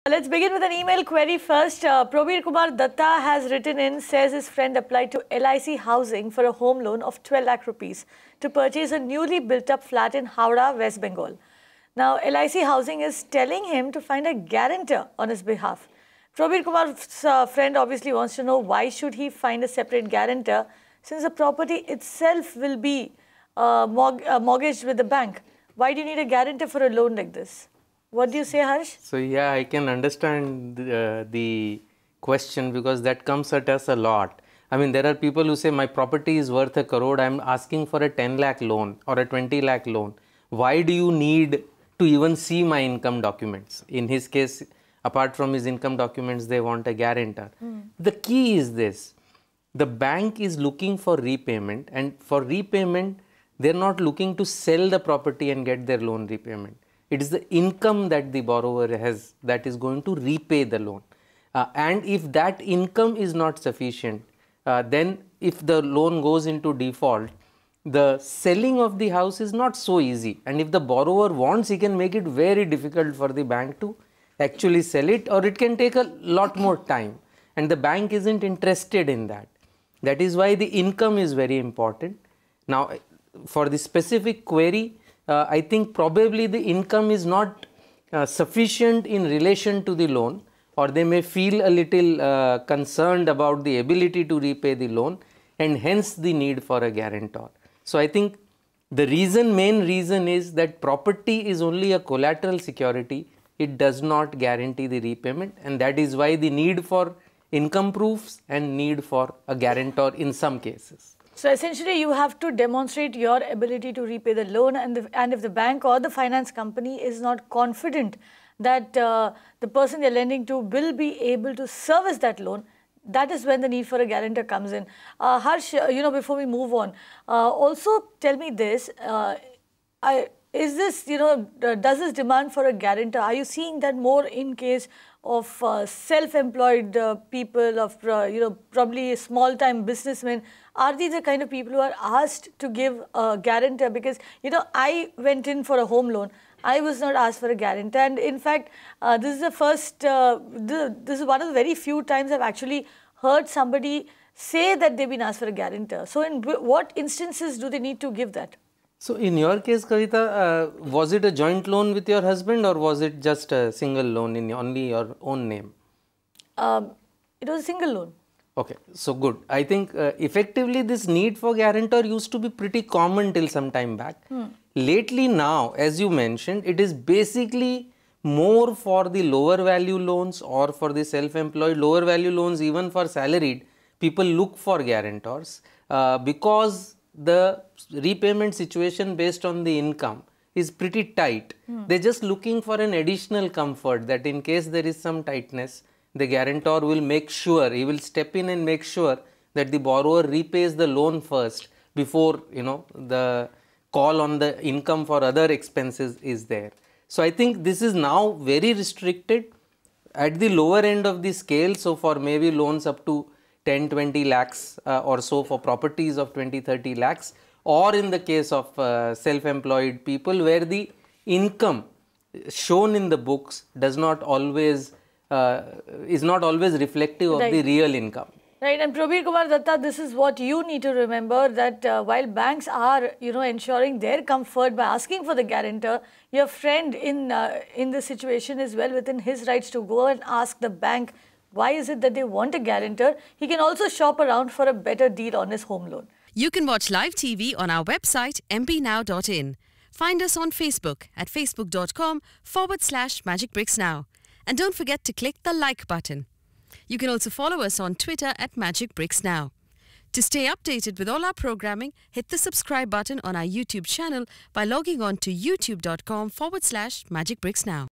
Let's begin with an email query first. Probir Kumar Datta has written in, says his friend applied to LIC Housing for a home loan of 12 lakh rupees to purchase a newly built up flat in Howrah, West Bengal. Now, LIC Housing is telling him to find a guarantor on his behalf. Probir Kumar's friend obviously wants to know why should he find a separate guarantor since the property itself will be mortgaged with the bank. Why do you need a guarantor for a loan like this? What do you say, Harsh? So yeah, I can understand the question because that comes at us a lot. I mean, there are people who say my property is worth a crore, I'm asking for a 10 lakh loan or a 20 lakh loan. Why do you need to even see my income documents? In his case, apart from his income documents, they want a guarantor. The key is this: the bank is looking for repayment, and for repayment, they're not looking to sell the property and get their loan repayment. It is the income that the borrower has that is going to repay the loan. And if that income is not sufficient, then if the loan goes into default, the selling of the house is not so easy. And if the borrower wants, he can make it very difficult for the bank to actually sell it, or it can take a lot more time. And the bank isn't interested in that. That is why the income is very important. Now, for the specific query, I think probably the income is not sufficient in relation to the loan, or they may feel a little concerned about the ability to repay the loan, and hence the need for a guarantor. So I think the main reason is that property is only a collateral security. It does not guarantee the repayment, and that is why the need for income proofs and need for a guarantor in some cases. So essentially, you have to demonstrate your ability to repay the loan, and if the bank or the finance company is not confident that the person they're lending to will be able to service that loan, that is when the need for a guarantor comes in. Harsh, before we move on, also tell me this: is this, does this demand for a guarantor? Are you seeing that more in case of self-employed people, of probably small-time businessmen? Are these the kind of people who are asked to give a guarantor? Because I went in for a home loan. I was not asked for a guarantor, and in fact, this is the first. This is one of the very few times I've actually heard somebody say that they've been asked for a guarantor. So, in what instances do they need to give that? So, in your case, Kavita, was it a joint loan with your husband, or was it just a single loan in only your own name? It was a single loan. Okay, so good. I think effectively this need for guarantor used to be pretty common till some time back. Lately now, as you mentioned, it is basically more for the lower value loans or for the self-employed. Lower value loans, even for salaried, people look for guarantors because the repayment situation based on the income is pretty tight. They're just looking for an additional comfort that in case there is some tightness, the guarantor will make sure, he will step in and make sure that the borrower repays the loan first before, the call on the income for other expenses is there. So I think this is now very restricted at the lower end of the scale. So for maybe loans up to 10-20 lakhs or so for properties of 20-30 lakhs, or in the case of self-employed people where the income shown in the books does not always is not always reflective of the real income. Right, and Probir Kumar Datta, this is what you need to remember, that while banks are, ensuring their comfort by asking for the guarantor, your friend in this situation is well within his rights to go and ask the bank why is it that they want a guarantor. He can also shop around for a better deal on his home loan. You can watch live TV on our website mpnow.in. Find us on Facebook at facebook.com/magicbricksnow. And don't forget to click the like button. You can also follow us on Twitter at magicbricksnow. To stay updated with all our programming, hit the subscribe button on our YouTube channel by logging on to youtube.com/magicbricksnow.